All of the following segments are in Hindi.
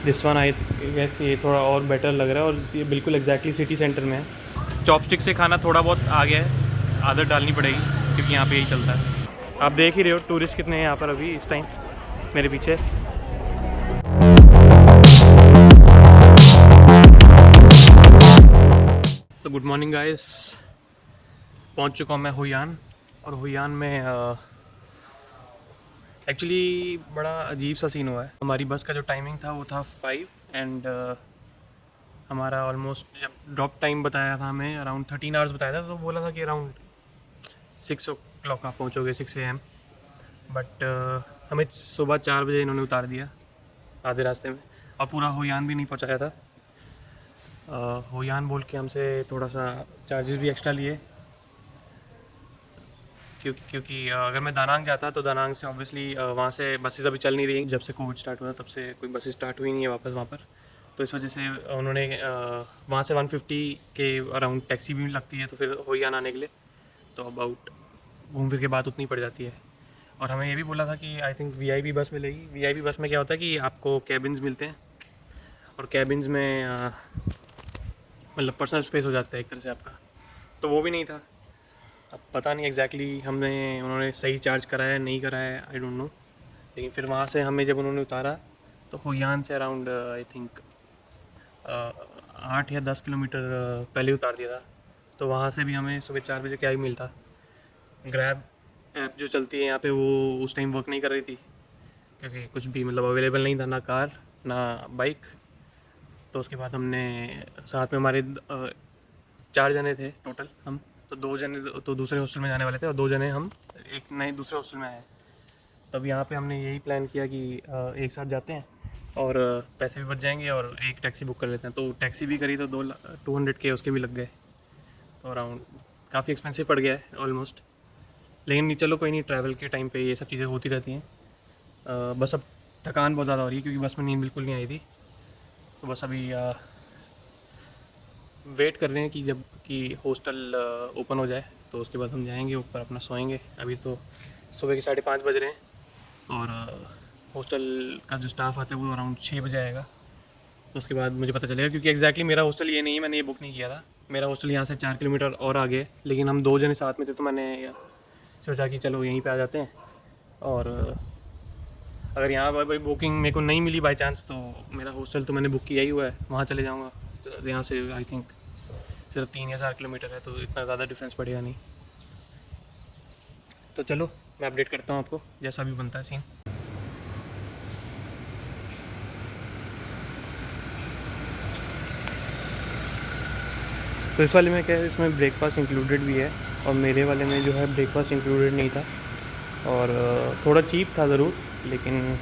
दिस वन आई गेस ये थोड़ा और बेटर लग रहा है और ये बिल्कुल एग्जैक्टली सिटी सेंटर में है। चॉपस्टिक से खाना थोड़ा बहुत आ गया है, आदत डालनी पड़ेगी क्योंकि यहाँ पे यही चलता है। आप देख ही रहे हो टूरिस्ट कितने हैं यहाँ पर अभी इस टाइम मेरे पीछे। तो गुड मॉर्निंग गाइस, पहुँच चुका हूँ मैं हुयान। और हुयान में एक्चुअली बड़ा अजीब सा सीन हुआ है। हमारी बस का जो टाइमिंग था वो था 5 एंड हमारा ऑलमोस्ट जब ड्रॉप टाइम बताया था हमें अराउंड 13 आवर्स बताया था, तो बोला था कि अराउंड 6 o'clock आप पहुँचोगे 6 AM। बट हमें सुबह 4 बजे इन्होंने उतार दिया आधे रास्ते में, और पूरा हुयान भी नहीं पहुँचाया था। हुयान बोल के हमसे थोड़ा सा चार्जेस भी एक्स्ट्रा लिए, क्योंकि अगर मैं दानांग जाता तो दानांग से ऑब्वियसली वहाँ से बसेस अभी चल नहीं रही। जब से कोविड स्टार्ट हुआ तब से कोई बसेस स्टार्ट हुई नहीं है वापस वहाँ पर, तो इस वजह से उन्होंने वहाँ से 150 के अराउंड टैक्सी भी लगती है, तो फिर हुयान आने के लिए तो अबाउट घूम फिर के बात उतनी पड़ जाती है। और हमें ये भी बोला था कि आई थिंक वीआईपी बस मिलेगी। वीआईपी बस में क्या होता है कि आपको कैबिन्स मिलते हैं, और कैबिन्स में मतलब पर्सनल स्पेस हो जाता है एक तरह से आपका, तो वो भी नहीं था। अब पता नहीं एग्जैक्टली उन्होंने सही चार्ज कराया नहीं कराया, आई डोंट नो। लेकिन फिर वहाँ से हमें जब उन्होंने उतारा तो हुयान से अराउंड आई थिंक 8 या 10 किलोमीटर पहले उतार दिया था। तो वहाँ से भी हमें सुबह 4 बजे क्या ही मिलता। ग्रैब ऐप जो चलती है यहाँ पे वो उस टाइम वर्क नहीं कर रही थी, क्योंकि कुछ भी मतलब अवेलेबल नहीं था, ना कार ना बाइक। तो उसके बाद हमने साथ में हमारे 4 जने थे टोटल हम, तो 2 जने तो दूसरे हॉस्टल में जाने वाले थे और 2 जने हम एक नए दूसरे हॉस्टल में आए। तब यहाँ पे हमने यही प्लान किया कि एक साथ जाते हैं और पैसे भी बच जाएंगे और एक टैक्सी बुक कर लेते हैं। तो टैक्सी भी करी तो 200 के उसके भी लग गए, तो अराउंड काफ़ी एक्सपेंसिव पड़ गया है ऑलमोस्ट। लेकिन चलो कोई नहीं, ट्रैवल के टाइम पे ये सब चीज़ें होती रहती हैं। बस अब थकान बहुत ज़्यादा हो रही है क्योंकि बस में नींद बिल्कुल नहीं आई थी। तो बस अभी वेट कर रहे हैं कि जब कि हॉस्टल ओपन हो जाए तो उसके बाद हम जाएंगे ऊपर, अपना सोएंगे। अभी तो सुबह के 5:30 बज रहे हैं और हॉस्टल का जो स्टाफ आता है वो अराउंड 6 बजे आएगा। तो उसके बाद मुझे पता चलेगा, क्योंकि एग्जैक्टली मेरा हॉस्टल ये नहीं है, मैंने ये बुक नहीं किया था। मेरा हॉस्टल यहाँ से 4 किलोमीटर और आगे है, लेकिन हम 2 जने साथ में थे तो मैंने सोचा कि चलो यहीं पे आ जाते हैं। और अगर यहाँ पर भाई बुकिंग मेरे को नहीं मिली बाई चांस, तो मेरा हॉस्टल तो मैंने बुक किया ही हुआ है, वहाँ चले जाऊँगा। तो यहाँ से आई थिंक सिर्फ 3 या 4 किलोमीटर है, तो इतना ज़्यादा डिफरेंस पड़ेगा नहीं। तो चलो मैं अपडेट करता हूँ आपको जैसा भी बनता है सीन। तो इस वाले में क्या है, इसमें ब्रेकफास्ट इंक्लूडेड भी है और मेरे वाले में जो है ब्रेकफास्ट इंक्लूडेड नहीं था। और थोड़ा चीप था ज़रूर, लेकिन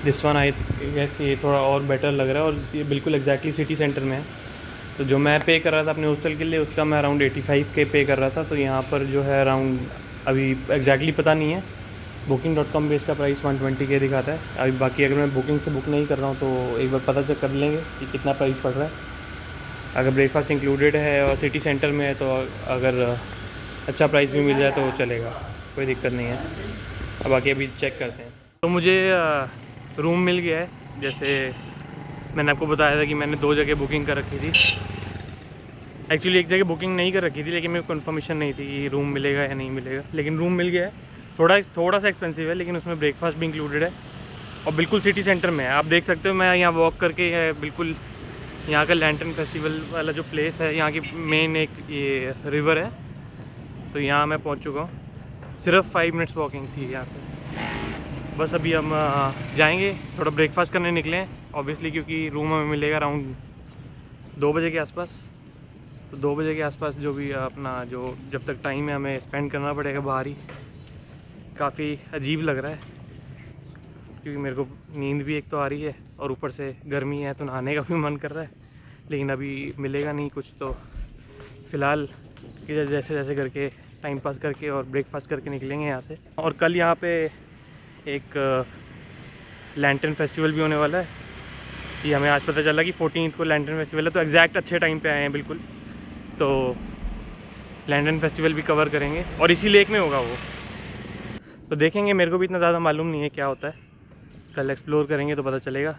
दिस वन आई गेस ये थोड़ा और बेटर लग रहा है और ये बिल्कुल एग्जैक्टली सिटी सेंटर में है। तो जो मैं पे कर रहा था अपने हॉस्टल के लिए उसका मैं अराउंड 85 के पे कर रहा था, तो यहाँ पर जो है अराउंड अभी एग्जैक्टली पता नहीं है, booking.com पे इसका प्राइस 120 के दिखाता है अभी। बाकी अगर मैं बुकिंग से बुक नहीं कर रहा हूँ तो एक बार पता चेक कर लेंगे कि कितना प्राइस पड़ रहा है। अगर ब्रेकफास्ट इंक्लूडेड है और सिटी सेंटर में है तो अगर अच्छा प्राइस भी मिल जाए तो चलेगा, कोई दिक्कत नहीं है। अब बाकी अभी चेक करते हैं। तो मुझे रूम मिल गया है। जैसे मैंने आपको बताया था कि मैंने 2 जगह बुकिंग कर रखी थी। एक्चुअली एक जगह बुकिंग नहीं कर रखी थी, लेकिन मेरे को कन्फर्मेशन नहीं थी कि रूम मिलेगा या नहीं मिलेगा, लेकिन रूम मिल गया है। थोड़ा सा एक्सपेंसिव है, लेकिन उसमें ब्रेकफास्ट भी इंक्लूडेड है और बिल्कुल सिटी सेंटर में है। आप देख सकते हो, मैं यहाँ वॉक करके बिल्कुल यहाँ का लैंटर्न फेस्टिवल वाला जो प्लेस है, यहाँ की मेन एक ये रिवर है, तो यहाँ मैं पहुँच चुका हूँ। सिर्फ 5 मिनट्स वॉकिंग थी यहाँ से। बस अभी हम जाएंगे, थोड़ा ब्रेकफास्ट करने निकले हैं ऑब्वियसली, क्योंकि रूम हमें मिलेगा अराउंड 2 बजे के आसपास। तो 2 बजे के आसपास जो भी अपना जो जब तक टाइम है हमें स्पेंड करना पड़ेगा बाहर ही। काफ़ी अजीब लग रहा है क्योंकि मेरे को नींद भी एक तो आ रही है और ऊपर से गर्मी है, तो नहाने का भी मन कर रहा है, लेकिन अभी मिलेगा नहीं कुछ। तो फ़िलहाल जैसे जैसे करके टाइम पास करके और ब्रेकफास्ट करके निकलेंगे यहाँ से। और कल यहाँ पे एक लैंटर्न फेस्टिवल भी होने वाला है। ये हमें आज पता चला कि 14 को लैंटर्न फेस्टिवल है, तो एग्जैक्ट अच्छे टाइम पे आए हैं बिल्कुल। तो लैंटर्न फेस्टिवल भी कवर करेंगे और इसी लेक में होगा वो, तो देखेंगे। मेरे को भी इतना ज़्यादा मालूम नहीं है क्या होता है, कल एक्सप्लोर करेंगे तो पता चलेगा।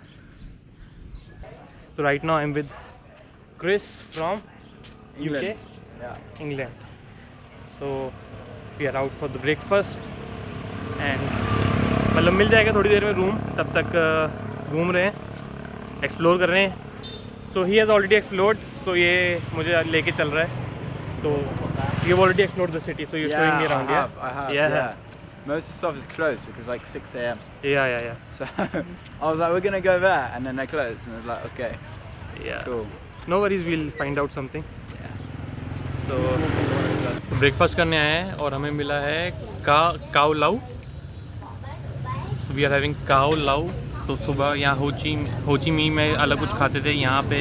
So right now I'm with Chris from England. UK, Yeah. England. So we are out for the breakfast and मतलब मिल जाएगा थोड़ी देर में रूम, तब तक घूम रहे हैं, एक्सप्लोर कर रहे हैं. So he has already explored, so ये मुझे लेके चल रहा है. So you've already explored the city, so you're showing me around. I have. Yeah. Most of the stuff is closed because like 6 a.m. Yeah. So I was like, we're gonna go there, and then they closed, and I was like, okay, Yeah. cool. No worries, we'll find out something. Yeah. So breakfast करने आए हैं और हमें मिला है काओ लाऊ. So we are having काओ लाऊ. तो सुबह यहाँ होची मी में अलग कुछ खाते थे, यहाँ पे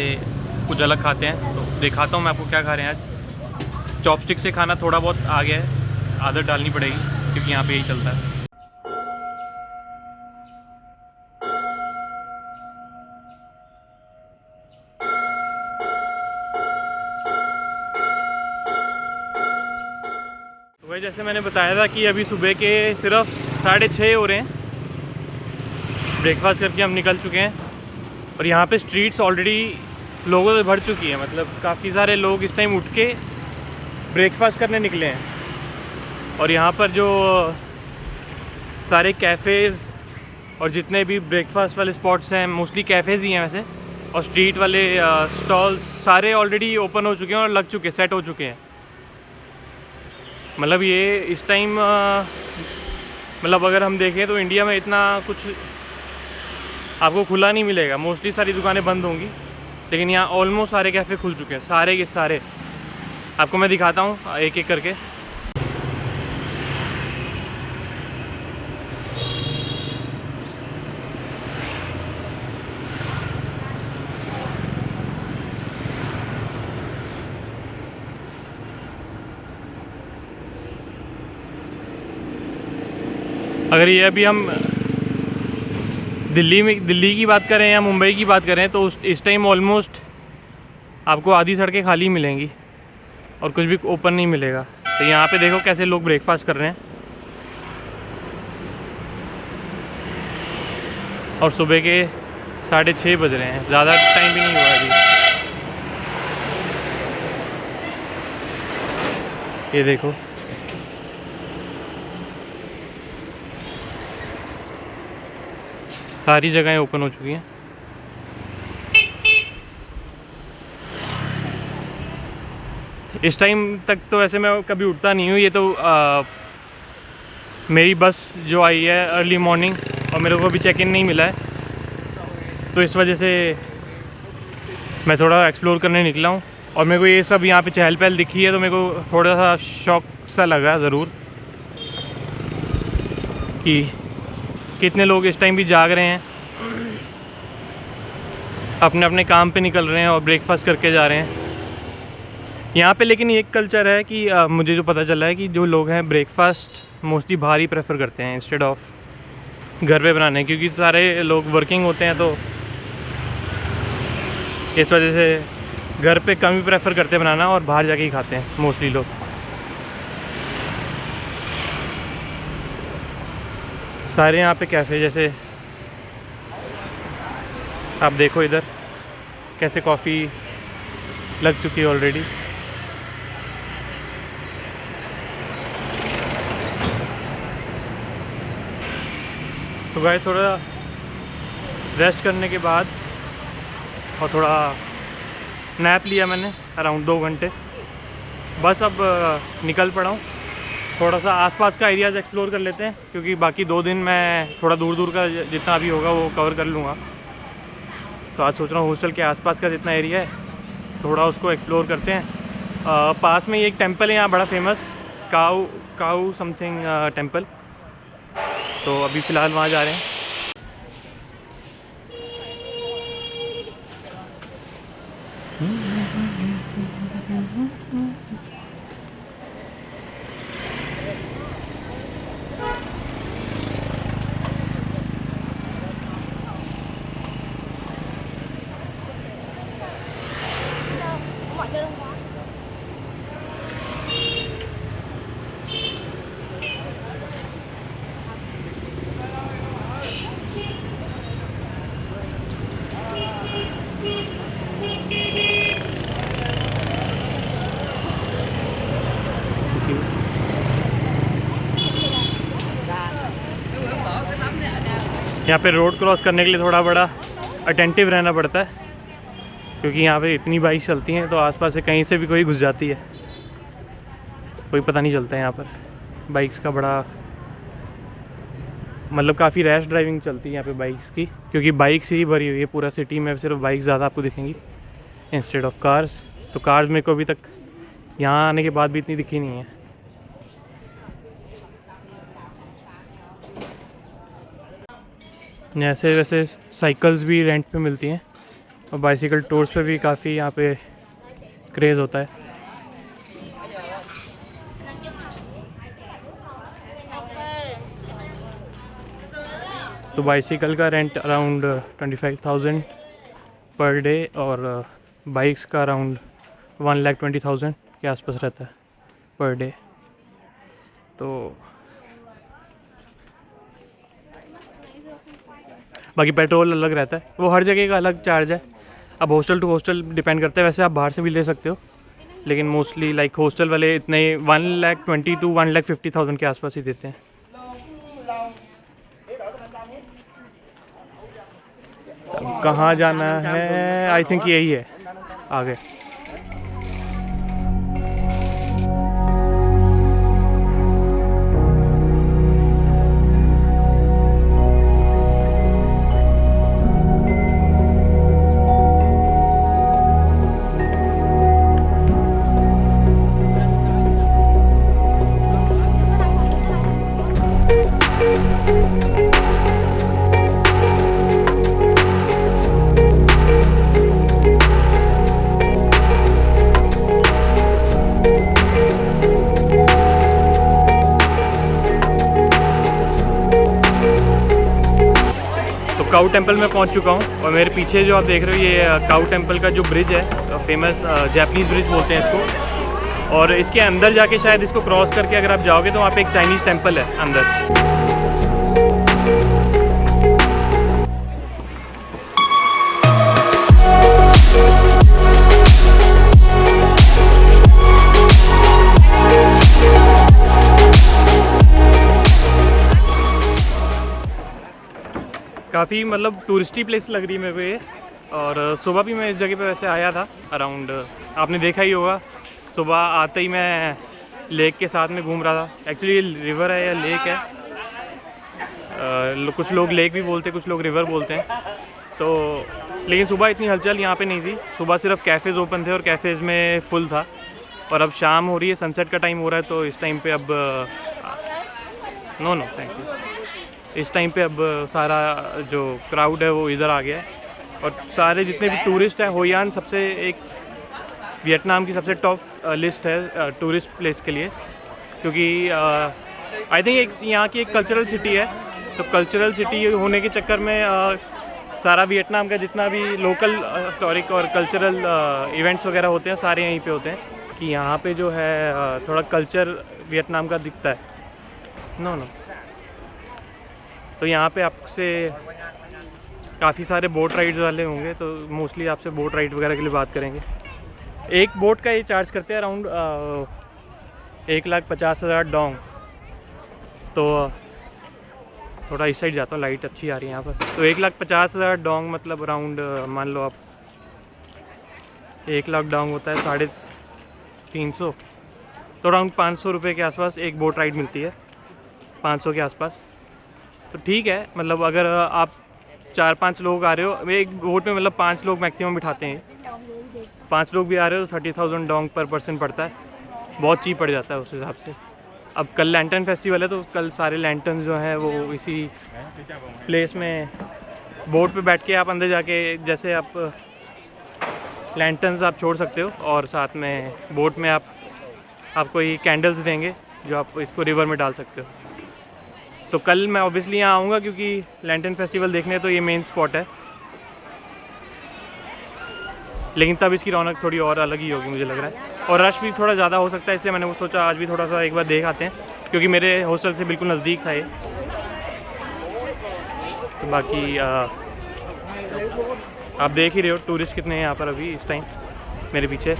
कुछ अलग खाते हैं. तो दिखाता हूँ मैं आपको क्या खा रहे हैं आज. चॉपस्टिक से खाना थोड़ा बहुत आ गया है, आदत डालनी पड़ेगी क्योंकि यहाँ पे यही चलता है. तो भाई जैसे मैंने बताया था कि अभी सुबह के सिर्फ 6:30 हो रहे हैं. ब्रेकफास्ट करके हम निकल चुके हैं और यहाँ पे स्ट्रीट्स ऑलरेडी लोगों से भर चुकी है. मतलब काफ़ी सारे लोग इस टाइम उठ के ब्रेकफास्ट करने निकले हैं. और यहाँ पर जो सारे कैफ़ेज़ और जितने भी ब्रेकफास्ट वाले स्पॉट्स हैं, मोस्टली कैफ़ेज़ ही हैं वैसे, और स्ट्रीट वाले स्टॉल्स सारे ऑलरेडी ओपन हो चुके हैं और लग चुके, सेट हो चुके हैं. मतलब ये इस टाइम मतलब अगर हम देखें तो इंडिया में इतना कुछ आपको खुला नहीं मिलेगा. मोस्टली सारी दुकानें बंद होंगी, लेकिन यहाँ ऑलमोस्ट सारे कैफ़े खुल चुके हैं, सारे के सारे. आपको मैं दिखाता हूँ एक एक करके. अगर ये अभी हम दिल्ली की बात करें या मुंबई की बात करें तो इस टाइम ऑलमोस्ट आपको आधी सड़कें खाली मिलेंगी और कुछ भी ओपन नहीं मिलेगा. तो यहाँ पे देखो कैसे लोग ब्रेकफास्ट कर रहे हैं और सुबह के 6:30 बज रहे हैं, ज़्यादा टाइम भी नहीं हुआ अभी. ये देखो सारी जगहें ओपन हो चुकी हैं. इस टाइम तक तो वैसे मैं कभी उठता नहीं हूँ. ये तो मेरी बस जो आई है अर्ली मॉर्निंग और मेरे को अभी चेक इन नहीं मिला है, तो इस वजह से मैं थोड़ा एक्सप्लोर करने निकला हूँ. और मेरे को ये सब यहाँ पे चहल पहल दिखी है तो मेरे को थोड़ा सा शौक सा लगा ज़रूर कि कितने लोग इस टाइम भी जाग रहे हैं, अपने अपने काम पे निकल रहे हैं और ब्रेकफास्ट करके जा रहे हैं यहाँ पे. लेकिन एक कल्चर है कि मुझे जो पता चला है कि जो लोग हैं ब्रेकफास्ट मोस्टली बाहर ही प्रेफर करते हैं इंस्टेड ऑफ घर पे बनाने, क्योंकि सारे लोग वर्किंग होते हैं तो इस वजह से घर पे कम ही प्रेफर करते हैं बनाना और बाहर जाके ही खाते हैं मोस्टली लोग. सारे यहाँ पे कैफ़े, जैसे आप देखो इधर कैसे कॉफ़ी लग चुकी है ऑलरेडी. तो गाइस थोड़ा रेस्ट करने के बाद और थोड़ा नैप लिया मैंने अराउंड 2 घंटे. बस अब निकल पड़ा हूँ. थोड़ा सा आसपास का एरियाज़ एक्सप्लोर कर लेते हैं क्योंकि बाकी 2 दिन मैं थोड़ा दूर दूर का जितना भी होगा वो कवर कर लूँगा. तो आज सोच रहा हूँ हॉस्टल के आसपास का जितना एरिया है थोड़ा उसको एक्सप्लोर करते हैं. पास में ही एक टेंपल है यहाँ बड़ा फेमस, काऊ समथिंग टेंपल. तो अभी फ़िलहाल वहाँ जा रहे हैं. यहाँ पे रोड क्रॉस करने के लिए थोड़ा बड़ा अटेंटिव रहना पड़ता है, क्योंकि यहाँ पे इतनी बाइक चलती हैं तो आसपास से कहीं से भी कोई घुस जाती है, कोई पता नहीं चलता है। यहाँ पर बाइक्स का बड़ा मतलब काफ़ी रैश ड्राइविंग चलती है यहाँ पे बाइक्स की, क्योंकि बाइक्स ही भरी हुई है पूरा सिटी में, सिर्फ बाइक ज़्यादा आपको दिखेंगी इंस्टेड ऑफ कार्स। तो कार्स मेरे को अभी तक यहाँ आने के बाद भी इतनी दिखी नहीं है। ऐसे वैसे साइकिल्स भी रेंट पे मिलती हैं और बाइसिकल टूर्स पे भी काफ़ी यहाँ पे क्रेज़ होता है। तो बाइसिकल का रेंट अराउंड 25,000 पर डे और बाइक्स का अराउंड 1,20,000 के आसपास रहता है पर डे। तो बाकी पेट्रोल अलग रहता है, वो हर जगह का अलग चार्ज है। अब हॉस्टल टू हॉस्टल डिपेंड करता है, वैसे आप बाहर से भी ले सकते हो, लेकिन मोस्टली लाइक हॉस्टल वाले इतने 1,20,000 to 1,50,000 के आसपास ही देते हैं। कहाँ जाना है? आई थिंक यही है आगे। काऊ टेम्पल में पहुंच चुका हूं और मेरे पीछे जो आप देख रहे हो ये काऊ टेम्पल का जो ब्रिज है, फेमस जैपनीज़ ब्रिज बोलते हैं इसको। और इसके अंदर जाके शायद इसको क्रॉस करके अगर आप जाओगे तो वहाँ पे एक चाइनीज़ टेम्पल है अंदर। काफ़ी मतलब टूरिस्टी प्लेस लग रही है मेरे को ये। और सुबह भी मैं इस जगह पे वैसे आया था अराउंड, आपने देखा ही होगा, सुबह आते ही मैं लेक के साथ में घूम रहा था। एक्चुअली ये रिवर है या लेक है, कुछ लोग लेक भी बोलते हैं, कुछ लोग रिवर बोलते हैं। तो लेकिन सुबह इतनी हलचल यहाँ पे नहीं थी, सुबह सिर्फ कैफ़ेज़ ओपन थे और कैफ़ेज़ में फुल था। और अब शाम हो रही है, सनसेट का टाइम हो रहा है, तो इस टाइम पे अब नो थैंक यू, इस टाइम पे अब सारा जो क्राउड है वो इधर आ गया है। और सारे जितने भी टूरिस्ट हैं, होयान सबसे एक वियतनाम की सबसे टॉप लिस्ट है टूरिस्ट प्लेस के लिए, क्योंकि आई थिंक एक यहाँ की एक कल्चरल सिटी है। तो कल्चरल सिटी होने के चक्कर में सारा वियतनाम का जितना भी लोकल हिस्टोरिक और कल्चरल इवेंट्स वगैरह होते हैं सारे यहीं पे होते हैं, कि यहाँ पे जो है थोड़ा कल्चर वियतनाम का दिखता है। नो तो यहाँ पे आपसे काफ़ी सारे बोट राइड्स वाले होंगे, तो मोस्टली आपसे बोट राइड वगैरह के लिए बात करेंगे। एक बोट का ये चार्ज करते हैं अराउंड 1,50,000 डोंग। तो थोड़ा इस साइड जाता हूँ, लाइट अच्छी आ रही है यहाँ पर। तो 1,50,000 डोंग मतलब अराउंड मान लो आप 1,00,000 डोंग होता है 350, तो अराउंड 500 रुपये के आसपास एक बोट राइड मिलती है, 500 के आसपास। तो ठीक है, मतलब अगर आप 4-5 लोग आ रहे हो, एक बोट में मतलब 5 लोग मैक्सिमम बिठाते हैं, 5 लोग भी आ रहे हो तो 30,000 डोंग पर पर्सन पड़ता है, बहुत चीप पड़ जाता है उस हिसाब से। अब कल लैंटर्न फेस्टिवल है, तो कल सारे लैंटर्न जो हैं वो इसी प्लेस में बोट पे बैठ के आप अंदर जाके जैसे आप लैंटर्न्स आप छोड़ सकते हो, और साथ में बोट में आपको ये कैंडल्स देंगे जो आप इसको रिवर में डाल सकते हो। तो कल मैं ऑब्वियसली यहाँ आऊँगा क्योंकि लैंटर्न फेस्टिवल देखने तो ये मेन स्पॉट है, लेकिन तब इसकी रौनक थोड़ी और अलग ही होगी मुझे लग रहा है, और रश भी थोड़ा ज़्यादा हो सकता है, इसलिए मैंने वो सोचा आज भी थोड़ा सा एक बार देख आते हैं, क्योंकि मेरे हॉस्टल से बिल्कुल नज़दीक था ये। तो बाकी आप देख ही रहे हो टूरिस्ट कितने हैं यहाँ पर अभी इस टाइम मेरे पीछे।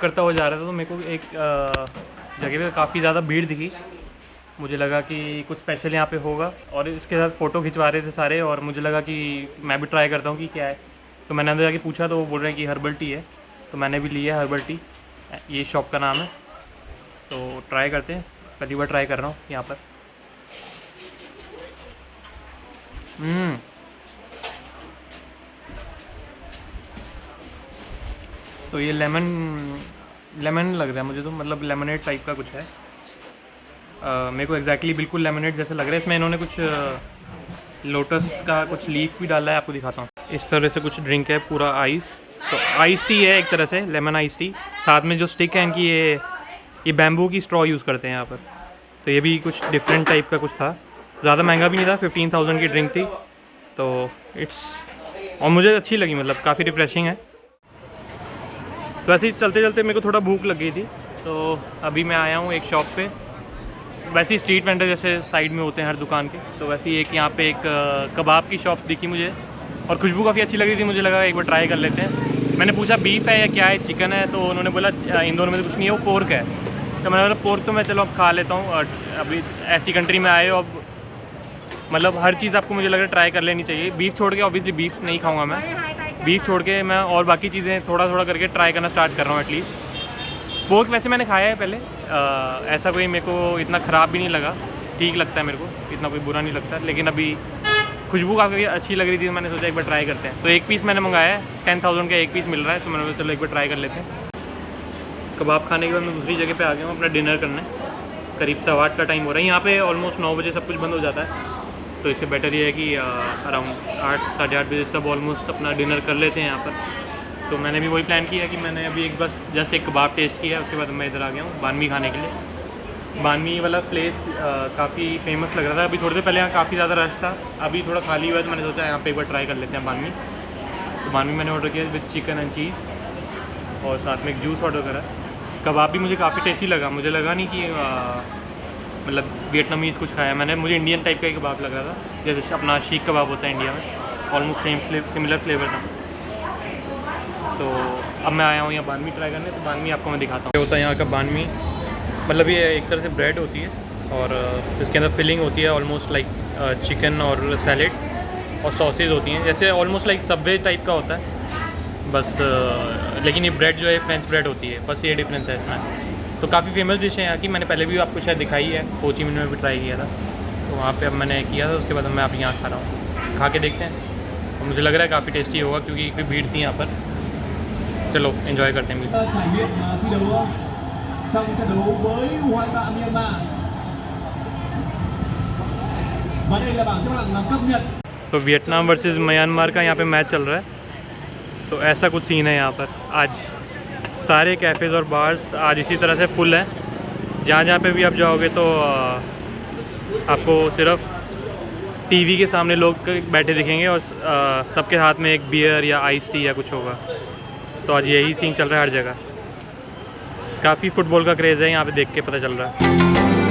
करता हुआ जा रहा था तो मेरे को एक जगह पे काफ़ी ज़्यादा भीड़ दिखी। मुझे लगा कि कुछ स्पेशल यहाँ पे होगा और इसके साथ फ़ोटो खिंचवा रहे थे सारे, और मुझे लगा कि मैं भी ट्राई करता हूँ कि क्या है। तो मैंने अंदर जाके पूछा तो वो बोल रहे हैं कि हर्बल टी है, तो मैंने भी लिया हर्बल टी, ये शॉप का नाम है। तो ट्राई करते हैं, पहली बार ट्राई कर रहा हूँ यहाँ पर। तो ये लेमन लग रहा है मुझे, तो मतलब लेमनेड टाइप का कुछ है। मेरे को एग्जैक्टली बिल्कुल लेमनेड जैसे लग रहा है। इसमें इन्होंने कुछ लोटस का कुछ लीफ भी डाला है, आपको दिखाता हूँ। इस तरह से कुछ ड्रिंक है, पूरा आइस, तो आइस टी है एक तरह से, लेमन आइस टी। साथ में जो स्टिक है इनकी, ये बैम्बू की स्ट्रॉ यूज़ करते हैं यहाँ पर। तो ये भी कुछ डिफरेंट टाइप का कुछ था, ज़्यादा महंगा भी नहीं था, 15,000 की ड्रिंक थी। तो और मुझे अच्छी लगी, मतलब काफ़ी रिफ्रेशिंग है। तो ऐसे ही चलते चलते मेरे को थोड़ा भूख लग गई थी, तो अभी मैं आया हूँ एक शॉप पे। वैसे ही स्ट्रीट वेंडर जैसे साइड में होते हैं हर दुकान के, तो वैसे ही एक यहाँ पे एक कबाब की शॉप दिखी मुझे, और खुशबू काफ़ी अच्छी लग रही थी। मुझे लगा एक बार ट्राई कर लेते हैं। मैंने पूछा बीफ है या क्या है, चिकन है, तो उन्होंने बोला इन दोनों में से कुछ नहीं है, वो पोर्क है। तो मैंने बोला पोर्क तो मैं चलो अब खा लेता हूँ, और अभी ऐसी कंट्री में आए हो, अब मतलब हर चीज़ आपको मुझे लग रहा है ट्राई कर लेनी चाहिए। बीफ छोड़ के, ऑब्वियसली बीफ नहीं खाऊंगा मैं, बीफ छोड़ के मैं और बाकी चीज़ें थोड़ा थोड़ा करके ट्राई करना स्टार्ट कर रहा हूँ एटलीस्ट। पोर्क वैसे मैंने खाया है पहले, ऐसा कोई मेरे को इतना ख़राब भी नहीं लगा, ठीक लगता है मेरे को, इतना कोई बुरा नहीं लगता। लेकिन अभी खुशबू काफ़ी अच्छी लग रही थी, तो मैंने सोचा एक बार ट्राई करते हैं। तो एक पीस मैंने मंगाया है, 10,000 का एक पीस मिल रहा है, तो मैंने सोचा चलो एक बार ट्राई कर लेते हैं। कबाब खाने के बाद मैं दूसरी जगह पे आ गया हूँ अपना डिनर करने। करीब 8:15 का टाइम हो रहा है। यहाँ पे ऑलमोस्ट 9 बजे सब कुछ बंद हो जाता है, तो इससे बेटर ये है कि अराउंड 8 साढ़े 8 बजे सब ऑलमोस्ट अपना डिनर कर लेते हैं यहाँ पर। तो मैंने भी वही प्लान किया कि मैंने अभी एक बस जस्ट एक कबाब टेस्ट किया, उसके बाद मैं इधर आ गया हूँ बानवी खाने के लिए। बानवी वाला प्लेस काफ़ी फेमस लग रहा था। अभी थोड़ी देर पहले यहाँ काफ़ी ज़्यादा रश था, अभी थोड़ा खाली हुआ है, तो मैंने सोचा यहाँ पे एक बार ट्राई कर लेते हैं बानवी। तो बानवी मैंने ऑर्डर किया विद चिकन एंड चीज़, और साथ में एक जूस ऑर्डर करा। कबाब भी मुझे काफ़ी टेस्टी लगा, मुझे लगा नहीं कि मतलब वियतनामीज़ कुछ खाया मैंने, मुझे इंडियन टाइप का ही कबाब लग रहा था, जैसे अपना शीख कबाब होता है इंडिया में, ऑलमोस्ट सिमिलर फ्लेवर था। तो अब मैं आया हूँ यहाँ बानवी ट्राई करने, तो बानवी आपको मैं दिखाता हूँ। ये होता है यहाँ का बानवी, मतलब ये एक तरह से ब्रेड होती है, और इसके अंदर फिलिंग होती है ऑलमोस्ट लाइक चिकन और सैलेड, और सॉसेज होती हैं, जैसे ऑलमोस्ट लाइक सबवे टाइप का होता है बस। लेकिन ये ब्रेड जो है फ्रेंच ब्रेड होती है, बस ये डिफरेंस है इसमें। तो काफ़ी फेमस डिश है यहाँ की, मैंने पहले भी आपको शायद दिखाई है, हो ची मिन्ह में भी ट्राई किया था, तो वहाँ पे अब मैंने किया था। उसके बाद मैं आप यहाँ खा रहा हूँ, खा के देखते हैं। और मुझे लग रहा है काफ़ी टेस्टी होगा, क्योंकि फिर भीड़ थी यहाँ पर। चलो एंजॉय करते हैं। trải nghiệm thi đấu trong trận đấu với U23 Myanmar. Và đây là bảng xếp hạng cập nhật. तो वियतनाम वर्सेस म्यांमार का यहाँ पे मैच चल रहा है, तो ऐसा कुछ सीन है यहाँ पर। आज सारे कैफ़ेज़ और बार्स आज इसी तरह से फुल हैं। जहाँ जहाँ पे भी आप जाओगे तो आपको सिर्फ टीवी के सामने लोग बैठे दिखेंगे, और सबके हाथ में एक बियर या आइस टी या कुछ होगा। तो आज यही सीन चल रहा है हर जगह। काफ़ी फ़ुटबॉल का क्रेज़ है यहाँ पे, देख के पता चल रहा है।